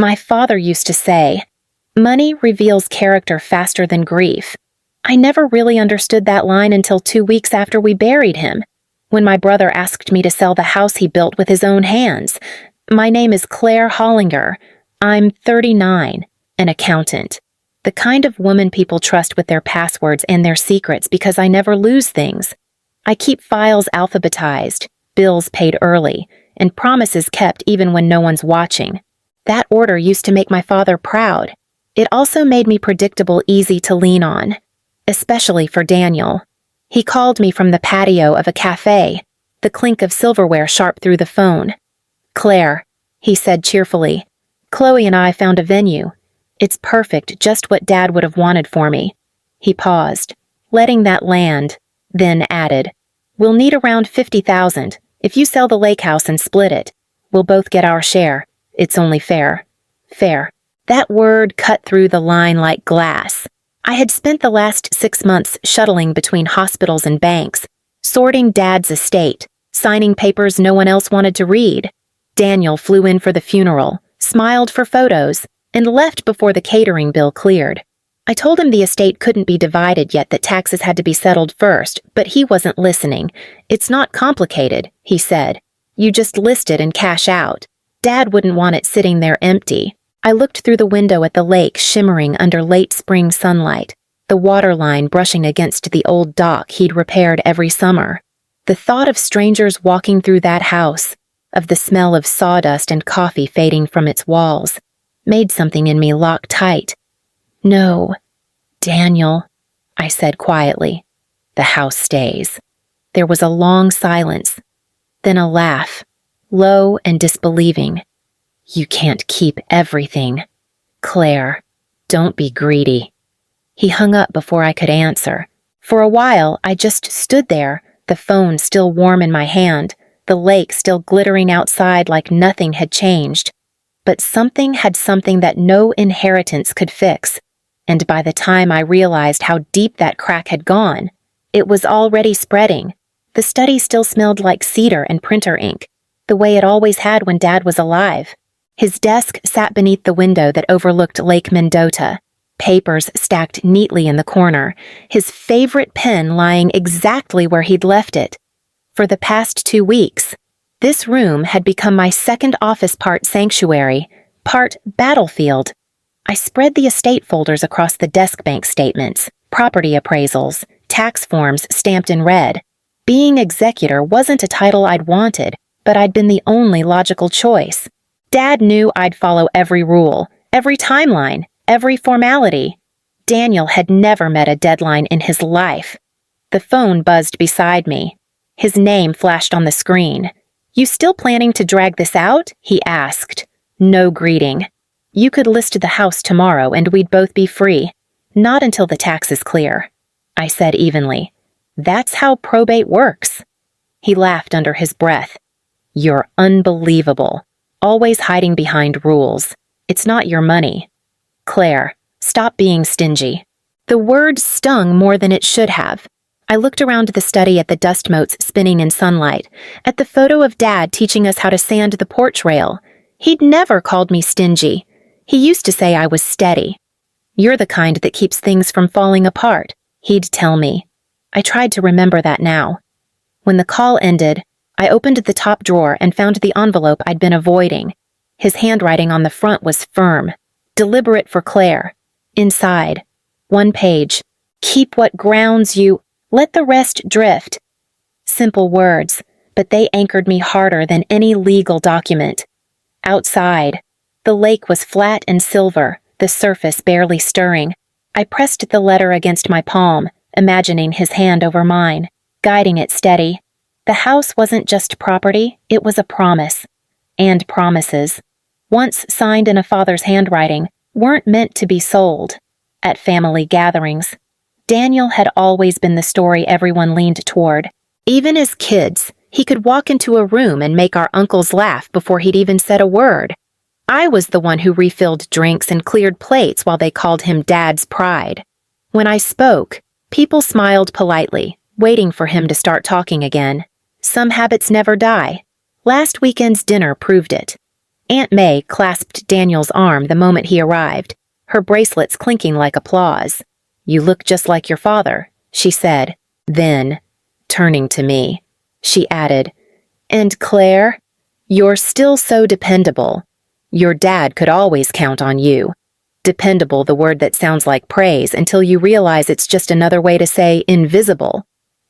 My father used to say, "Money reveals character faster than grief." I never really understood that line until 2 weeks after we buried him, when my brother asked me to sell the house he built with his own hands. My name is Claire Hollinger. I'm 39, an accountant. The kind of woman people trust with their passwords and their secrets because I never lose things. I keep files alphabetized, bills paid early, and promises kept even when no one's watching. That order used to make my father proud. It also made me predictable, easy to lean on, especially for Daniel. He called me from the patio of a cafe, the clink of silverware sharp through the phone. "Claire," he said cheerfully, "Chloe and I found a venue. It's perfect, just what Dad would have wanted for me." He paused, letting that land, then added, "We'll need around 50,000. If you sell the lake house and split it, we'll both get our share. It's only fair." Fair. That word cut through the line like glass. I had spent the last 6 months shuttling between hospitals and banks, sorting Dad's estate, signing papers no one else wanted to read. Daniel flew in for the funeral, smiled for photos, and left before the catering bill cleared. I told him the estate couldn't be divided yet, that taxes had to be settled first, but he wasn't listening. "It's not complicated," he said. "You just list it and cash out." Dad wouldn't want it sitting there empty. I looked through the window at the lake shimmering under late spring sunlight, the water line brushing against the old dock he'd repaired every summer. The thought of strangers walking through that house, of the smell of sawdust and coffee fading from its walls, made something in me lock tight. "No, Daniel," I said quietly. "The house stays." There was a long silence, then a laugh, low and disbelieving. "You can't keep everything. Claire, don't be greedy." He hung up before I could answer. For a while, I just stood there, the phone still warm in my hand, the lake still glittering outside like nothing had changed. But something had something that no inheritance could fix, and by the time I realized how deep that crack had gone, it was already spreading. The study still smelled like cedar and printer ink, the way it always had when Dad was alive. His desk sat beneath the window that overlooked Lake Mendota, papers stacked neatly in the corner, his favorite pen lying exactly where he'd left it. For the past 2 weeks, this room had become my second office, part sanctuary, part battlefield. I spread the estate folders across the desk, bank statements, property appraisals, tax forms stamped in red. Being executor wasn't a title I'd wanted, but I'd been the only logical choice. Dad knew I'd follow every rule, every timeline, every formality. Daniel had never met a deadline in his life. The phone buzzed beside me. His name flashed on the screen. "You still planning to drag this out?" he asked. No greeting. "You could list the house tomorrow and we'd both be free." "Not until the taxes clear," I said evenly. "That's how probate works." He laughed under his breath. "You're unbelievable. Always hiding behind rules. It's not your money. Claire, stop being stingy." The word stung more than it should have. I looked around the study at the dust motes spinning in sunlight, at the photo of Dad teaching us how to sand the porch rail. He'd never called me stingy. He used to say I was steady. "You're the kind that keeps things from falling apart," he'd tell me. I tried to remember that now. When the call ended, I opened the top drawer and found the envelope I'd been avoiding. His handwriting on the front was firm, deliberate for Claire. Inside, one page. "Keep what grounds you, let the rest drift." Simple words, but they anchored me harder than any legal document. Outside, the lake was flat and silver, the surface barely stirring. I pressed the letter against my palm, imagining his hand over mine, guiding it steady. The house wasn't just property, it was a promise. And promises, once signed in a father's handwriting, weren't meant to be sold. At family gatherings, Daniel had always been the story everyone leaned toward. Even as kids, he could walk into a room and make our uncles laugh before he'd even said a word. I was the one who refilled drinks and cleared plates while they called him Dad's pride. When I spoke, people smiled politely, waiting for him to start talking again. Some habits never die. Last weekend's dinner proved it. Aunt May clasped Daniel's arm the moment he arrived, her bracelets clinking like applause. "You look just like your father," she said. Then, turning to me, she added, "And Claire, you're still so dependable. Your dad could always count on you." Dependable, the word that sounds like praise until you realize it's just another way to say invisible.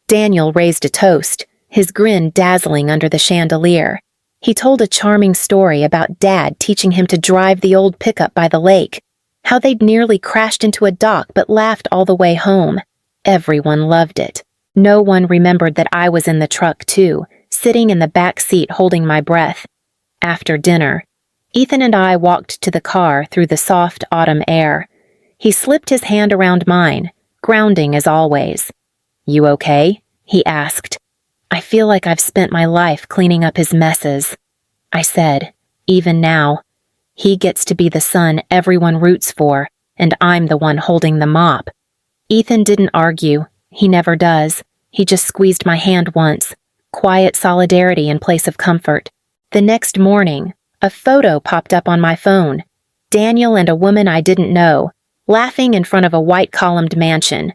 Daniel raised a toast, his grin dazzling under the chandelier. He told a charming story about Dad teaching him to drive the old pickup by the lake, how they'd nearly crashed into a dock but laughed all the way home. Everyone loved it. No one remembered that I was in the truck too, sitting in the back seat holding my breath. After dinner, Ethan and I walked to the car through the soft autumn air. He slipped his hand around mine, grounding as always. "You okay?" he asked. "I feel like I've spent my life cleaning up his messes," I said. "Even now, he gets to be the son everyone roots for, and I'm the one holding the mop." Ethan didn't argue. He never does. He just squeezed my hand once. Quiet solidarity in place of comfort. The next morning, a photo popped up on my phone. Daniel and a woman I didn't know, laughing in front of a white-columned mansion.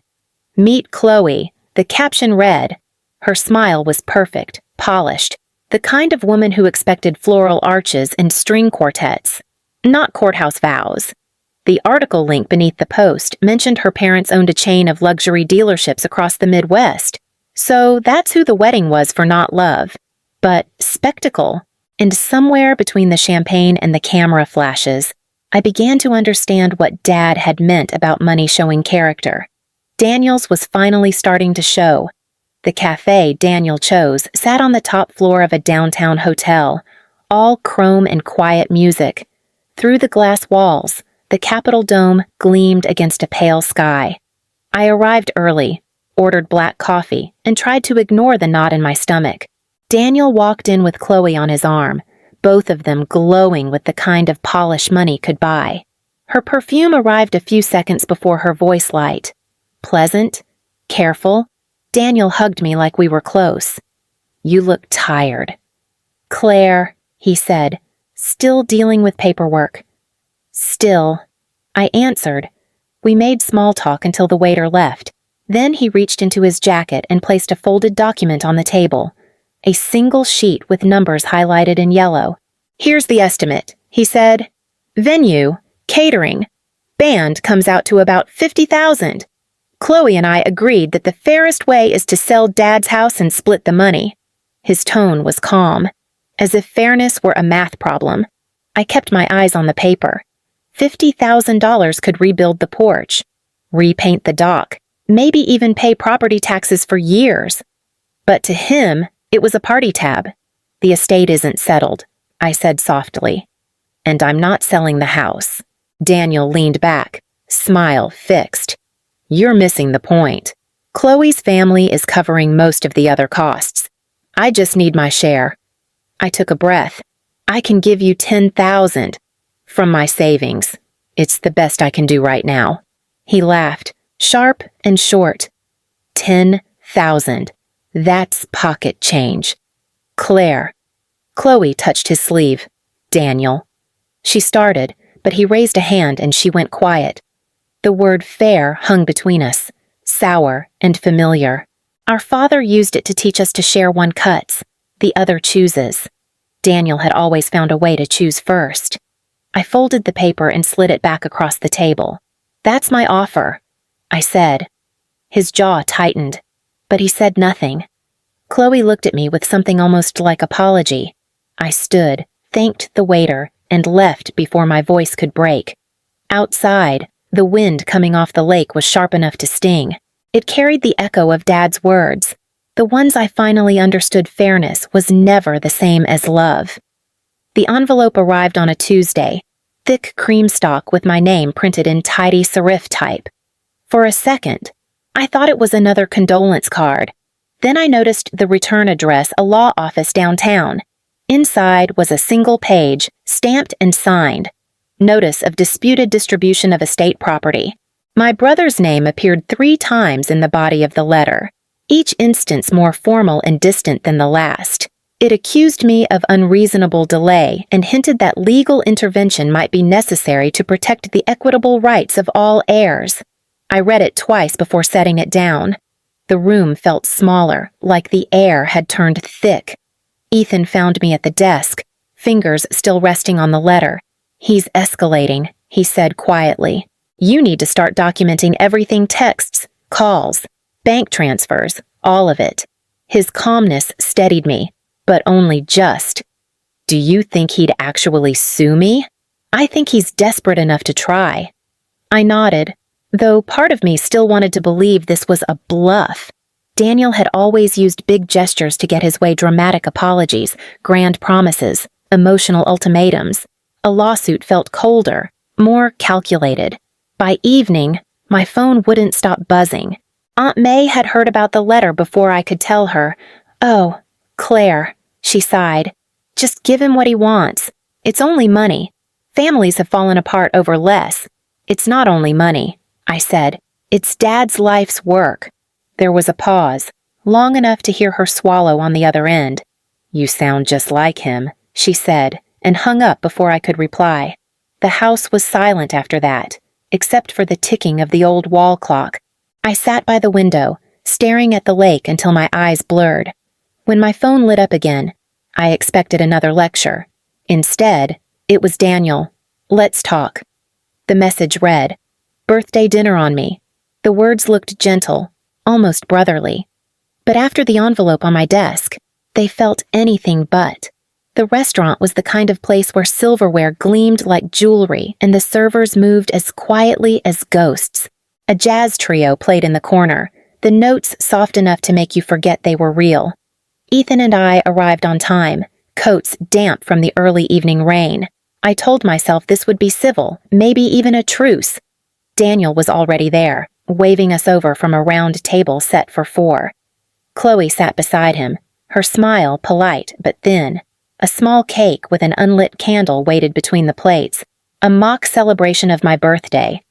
"Meet Chloe," the caption read. Her smile was perfect, polished, the kind of woman who expected floral arches and string quartets, not courthouse vows. The article link beneath the post mentioned her parents owned a chain of luxury dealerships across the Midwest. So that's who the wedding was for not love, but spectacle. And somewhere between the champagne and the camera flashes, I began to understand what Dad had meant about money showing character. Daniel's was finally starting to show. The cafe Daniel chose sat on the top floor of a downtown hotel, all chrome and quiet music. Through the glass walls, the Capitol Dome gleamed against a pale sky. I arrived early, ordered black coffee, and tried to ignore the knot in my stomach. Daniel walked in with Chloe on his arm, both of them glowing with the kind of polish money could buy. Her perfume arrived a few seconds before her voice light. Pleasant, careful. Daniel hugged me like we were close. "You look tired." "Claire," he said, still dealing with paperwork. "Still," I answered. We made small talk until the waiter left. Then he reached into his jacket and placed a folded document on the table. A single sheet with numbers highlighted in yellow. "Here's the estimate," he said. "Venue, catering, band comes out to about $50,000. Chloe and I agreed that the fairest way is to sell Dad's house and split the money." His tone was calm, as if fairness were a math problem. I kept my eyes on the paper. $50,000 could rebuild the porch, repaint the dock, maybe even pay property taxes for years. But to him, it was a party tab. "The estate isn't settled," I said softly. "And I'm not selling the house." Daniel leaned back, smile fixed. "You're missing the point. Chloe's family is covering most of the other costs. I just need my share." I took a breath. "I can give you $10,000 from my savings. It's the best I can do right now." He laughed, sharp and short. $10,000. That's pocket change. "Claire." Chloe touched his sleeve. "Daniel." She started, but he raised a hand and she went quiet. The word fair hung between us, sour and familiar. Our father used it to teach us to share one cuts, the other chooses. Daniel had always found a way to choose first. I folded the paper and slid it back across the table. "That's my offer," I said. His jaw tightened, but he said nothing. Chloe looked at me with something almost like apology. I stood, thanked the waiter, and left before my voice could break. Outside, the wind coming off the lake was sharp enough to sting. It carried the echo of Dad's words. The ones I finally understood fairness was never the same as love. The envelope arrived on a Tuesday, thick cream stock with my name printed in tidy serif type. For a second, I thought it was another condolence card. Then I noticed the return address, a law office downtown. Inside was a single page, stamped and signed. Notice of disputed distribution of estate property. My brother's name appeared 3 times in the body of the letter, each instance more formal and distant than the last. It accused me of unreasonable delay and hinted that legal intervention might be necessary to protect the equitable rights of all heirs. I read it twice before setting it down. The room felt smaller, like the air had turned thick. Ethan found me at the desk, fingers still resting on the letter. "He's escalating," he said quietly. "You need to start documenting everything: texts, calls, bank transfers, all of it." His calmness steadied me, but only just. "Do you think he'd actually sue me?" "I think he's desperate enough to try." I nodded, though part of me still wanted to believe this was a bluff. Daniel had always used big gestures to get his way: dramatic apologies, grand promises, emotional ultimatums. A lawsuit felt colder, more calculated. By evening, my phone wouldn't stop buzzing. Aunt May had heard about the letter before I could tell her. "Oh, Claire," she sighed. "Just give him what he wants. It's only money. Families have fallen apart over less." "It's not only money," I said. "It's Dad's life's work." There was a pause, long enough to hear her swallow on the other end. "You sound just like him," she said, and hung up before I could reply. The house was silent after that, except for the ticking of the old wall clock. I sat by the window, staring at the lake until my eyes blurred. When my phone lit up again, I expected another lecture. Instead, it was Daniel. "Let's talk." The message read, "Birthday dinner on me." The words looked gentle, almost brotherly. But after the envelope on my desk, they felt anything but. The restaurant was the kind of place where silverware gleamed like jewelry and the servers moved as quietly as ghosts. A jazz trio played in the corner, the notes soft enough to make you forget they were real. Ethan and I arrived on time, coats damp from the early evening rain. I told myself this would be civil, maybe even a truce. Daniel was already there, waving us over from a round table set for 4. Chloe sat beside him, her smile polite but thin. A small cake with an unlit candle waited between the plates, a mock celebration of my birthday.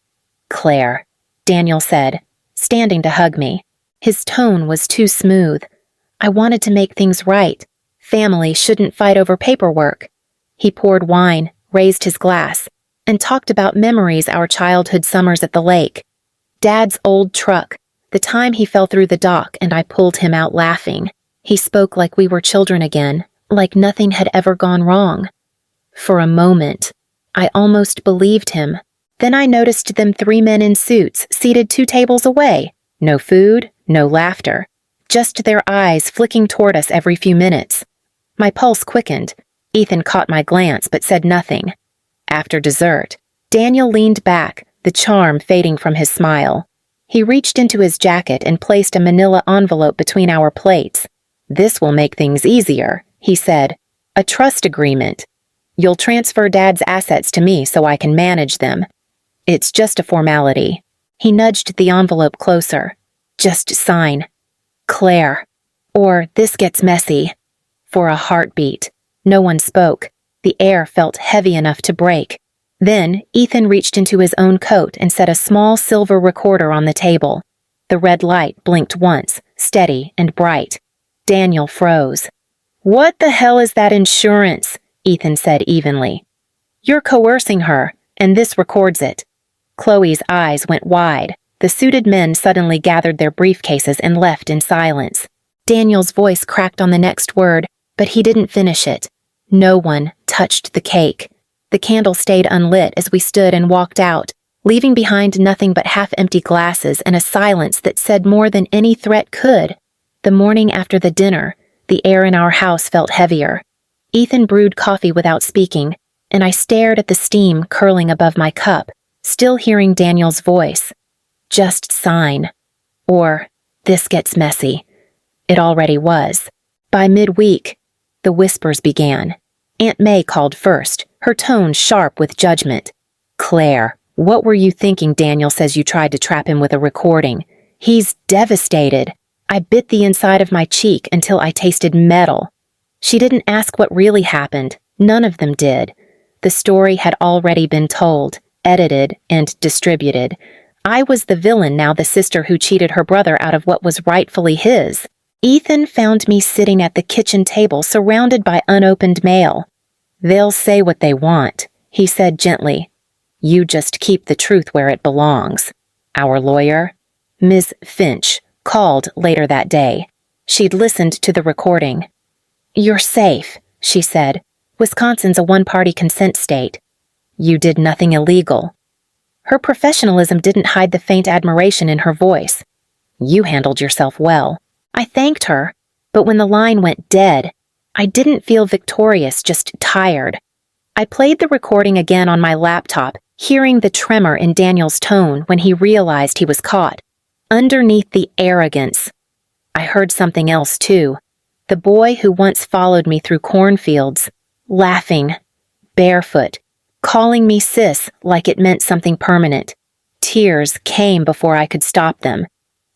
"Claire," Daniel said, standing to hug me. His tone was too smooth. I wanted to make things right. Family shouldn't fight over paperwork. He poured wine, raised his glass, and talked about memories: our childhood summers at the lake. Dad's old truck, the time he fell through the dock and I pulled him out laughing. He spoke like we were children again, like nothing had ever gone wrong. For a moment, I almost believed him. Then I noticed them 3 men in suits seated 2 tables away. No food, no laughter, just their eyes flicking toward us every few minutes. My pulse quickened. Ethan caught my glance but said nothing. After dessert, Daniel leaned back, the charm fading from his smile. He reached into his jacket and placed a manila envelope between our plates. "This will make things easier," he said. "A trust agreement. You'll transfer Dad's assets to me so I can manage them. It's just a formality." He nudged the envelope closer. "Just sign. Claire. Or this gets messy." For a heartbeat. No one spoke. The air felt heavy enough to break. Then Ethan reached into his own coat and set a small silver recorder on the table. The red light blinked once, steady and bright. Daniel froze. "What the hell is that insurance?" Ethan said evenly. "You're coercing her, and this records it." Chloe's eyes went wide. The suited men suddenly gathered their briefcases and left in silence. Daniel's voice cracked on the next word, but he didn't finish it. No one touched the cake. The candle stayed unlit as we stood and walked out, leaving behind nothing but half-empty glasses and a silence that said more than any threat could. The morning after the dinner, the air in our house felt heavier. Ethan brewed coffee without speaking, and I stared at the steam curling above my cup, still hearing Daniel's voice. "Just sign." Or, "This gets messy." It already was. By midweek, the whispers began. Aunt May called first, her tone sharp with judgment. "Claire, what were you thinking? Daniel says you tried to trap him with a recording. He's devastated." I bit the inside of my cheek until I tasted metal. She didn't ask what really happened. None of them did. The story had already been told, edited, and distributed. I was the villain, now the sister who cheated her brother out of what was rightfully his. Ethan found me sitting at the kitchen table surrounded by unopened mail. "They'll say what they want," he said gently. "You just keep the truth where it belongs." Our lawyer, Ms. Finch, called later that day. She'd listened to the recording. "You're safe," she said. "Wisconsin's a one-party consent state. You did nothing illegal." Her professionalism didn't hide the faint admiration in her voice. "You handled yourself well." I thanked her, but when the line went dead, I didn't feel victorious, just tired. I played the recording again on my laptop, hearing the tremor in Daniel's tone when he realized he was caught. Underneath the arrogance, I heard something else too. The boy who once followed me through cornfields, laughing, barefoot, calling me sis like it meant something permanent. Tears came before I could stop them.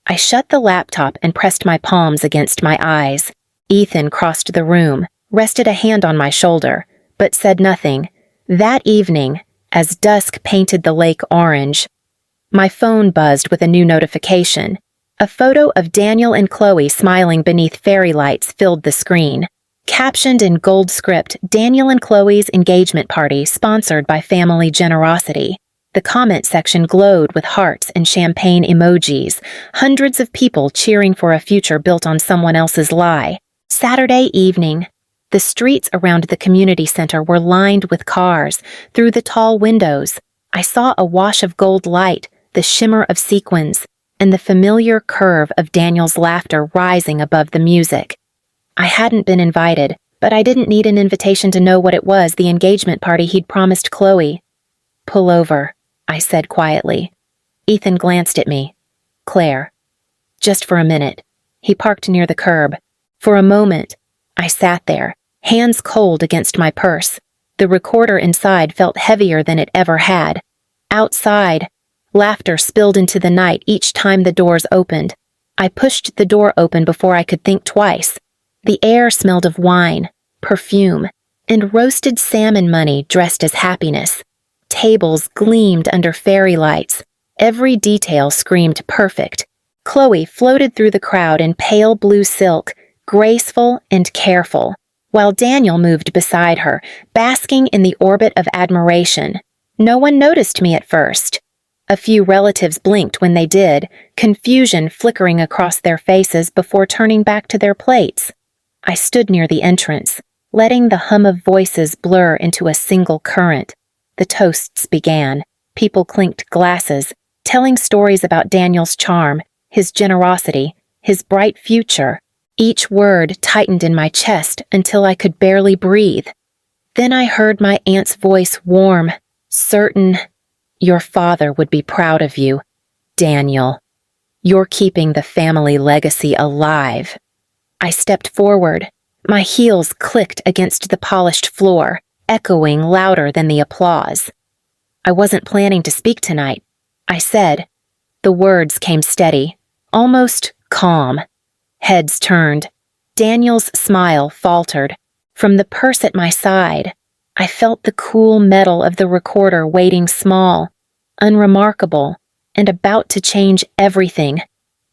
I shut the laptop and pressed my palms against my eyes. Ethan crossed the room, rested a hand on my shoulder, but said nothing. That evening, as dusk painted the lake orange, my phone buzzed with a new notification. A photo of Daniel and Chloe smiling beneath fairy lights filled the screen. Captioned in gold script, "Daniel and Chloe's engagement party sponsored by Family Generosity." The comment section glowed with hearts and champagne emojis, hundreds of people cheering for a future built on someone else's lie. Saturday evening. The streets around the community center were lined with cars. Through the tall windows, I saw a wash of gold light, the shimmer of sequins, and the familiar curve of Daniel's laughter rising above the music. I hadn't been invited, but I didn't need an invitation to know what it was the engagement party he'd promised Chloe. "Pull over," I said quietly. Ethan glanced at me. "Claire." Just for a minute. He parked near the curb. For a moment, I sat there, hands cold against my purse. The recorder inside felt heavier than it ever had. Outside, laughter spilled into the night each time the doors opened. I pushed the door open before I could think twice. The air smelled of wine, perfume, and roasted salmon money dressed as happiness. Tables gleamed under fairy lights. Every detail screamed perfect. Chloe floated through the crowd in pale blue silk, graceful and careful, while Daniel moved beside her, basking in the orbit of admiration. No one noticed me at first. A few relatives blinked when they did, confusion flickering across their faces before turning back to their plates. I stood near the entrance, letting the hum of voices blur into a single current. The toasts began. People clinked glasses, telling stories about Daniel's charm, his generosity, his bright future. Each word tightened in my chest until I could barely breathe. Then I heard my aunt's voice warm, certain. "Your father would be proud of you, Daniel. You're keeping the family legacy alive." I stepped forward. My heels clicked against the polished floor, echoing louder than the applause. "I wasn't planning to speak tonight," I said. The words came steady, almost calm. Heads turned. Daniel's smile faltered. From the purse at my side, I felt the cool metal of the recorder waiting small, unremarkable, and about to change everything.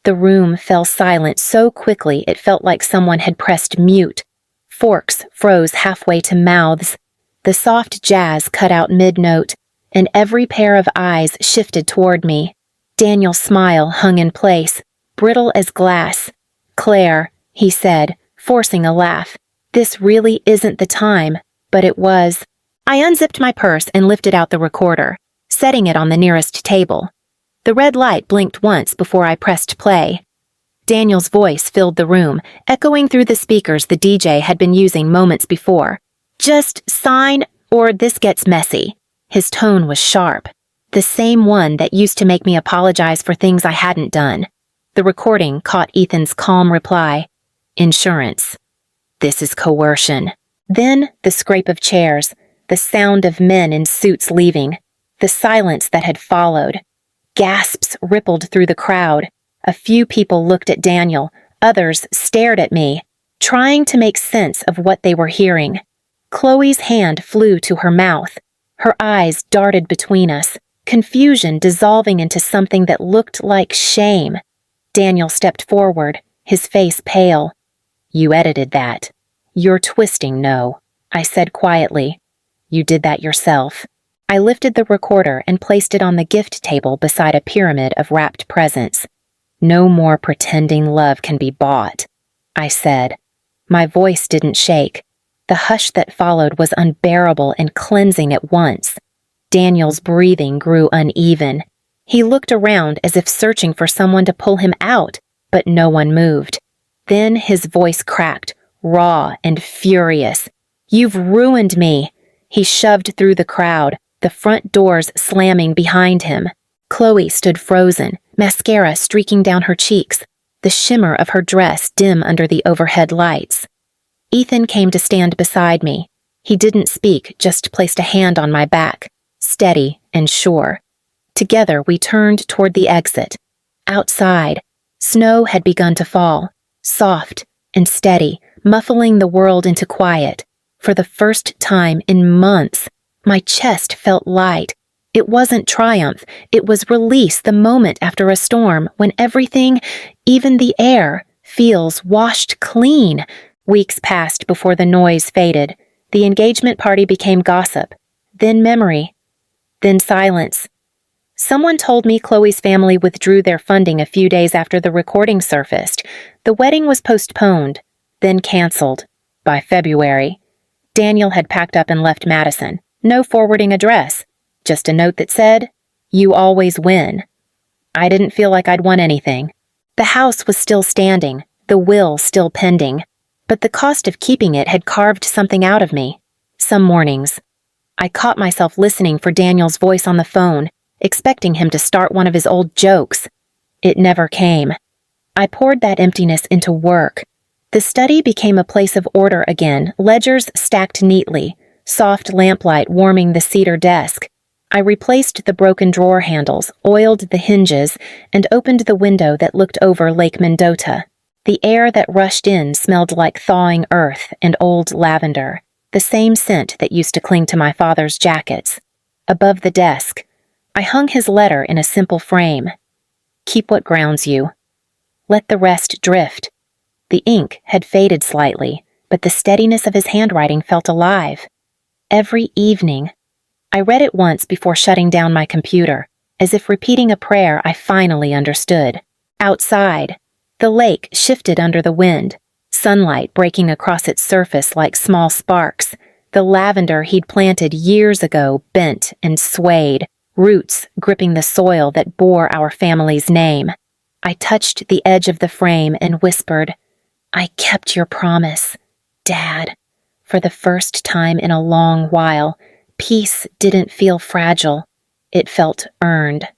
The room fell silent so quickly it felt like someone had pressed mute. Forks froze halfway to mouths. The soft jazz cut out mid-note, and every pair of eyes shifted toward me. Daniel's smile hung in place, brittle as glass. "Claire," he said, forcing a laugh. "This really isn't the time," but it was. I unzipped my purse and lifted out the recorder, setting it on the nearest table. The red light blinked once before I pressed play. Daniel's voice filled the room, echoing through the speakers the DJ had been using moments before. "Just sign, or this gets messy." His tone was sharp, the same one that used to make me apologize for things I hadn't done. The recording caught Ethan's calm reply. "Insurance. This is coercion." Then the scrape of chairs, the sound of men in suits leaving, the silence that had followed. Gasps rippled through the crowd. A few people looked at Daniel, others stared at me, trying to make sense of what they were hearing. Chloe's hand flew to her mouth. Her eyes darted between us, confusion dissolving into something that looked like shame. Daniel stepped forward, his face pale. "You edited that. You're twisting, no," I said quietly. "You did that yourself." I lifted the recorder and placed it on the gift table beside a pyramid of wrapped presents. "No more pretending love can be bought," I said. My voice didn't shake. The hush that followed was unbearable and cleansing at once. Daniel's breathing grew uneven. He looked around as if searching for someone to pull him out, but no one moved. Then his voice cracked, raw and furious. "You've ruined me!" He shoved through the crowd, the front doors slamming behind him. Chloe stood frozen, mascara streaking down her cheeks, the shimmer of her dress dim under the overhead lights. Ethan came to stand beside me. He didn't speak, just placed a hand on my back, steady and sure. Together we turned toward the exit. Outside, snow had begun to fall, soft and steady, muffling the world into quiet. For the first time in months, my chest felt light. It wasn't triumph, it was release, the moment after a storm when everything, even the air, feels washed clean. Weeks passed before the noise faded. The engagement party became gossip, then memory, then silence. Someone told me Chloe's family withdrew their funding a few days after the recording surfaced. The wedding was postponed, then canceled. By February, Daniel had packed up and left Madison. No forwarding address, just a note that said, "You always win." I didn't feel like I'd won anything. The house was still standing, the will still pending, but the cost of keeping it had carved something out of me. Some mornings, I caught myself listening for Daniel's voice on the phone, expecting him to start one of his old jokes. It never came. I poured that emptiness into work. The study became a place of order again, ledgers stacked neatly, soft lamplight warming the cedar desk. I replaced the broken drawer handles, oiled the hinges, and opened the window that looked over Lake Mendota. The air that rushed in smelled like thawing earth and old lavender, the same scent that used to cling to my father's jackets. Above the desk, I hung his letter in a simple frame. "Keep what grounds you. Let the rest drift." The ink had faded slightly, but the steadiness of his handwriting felt alive. Every evening, I read it once before shutting down my computer, as if repeating a prayer I finally understood. Outside, the lake shifted under the wind, sunlight breaking across its surface like small sparks. The lavender he'd planted years ago bent and swayed, roots gripping the soil that bore our family's name. I touched the edge of the frame and whispered, "I kept your promise, Dad." For the first time in a long while, peace didn't feel fragile. It felt earned.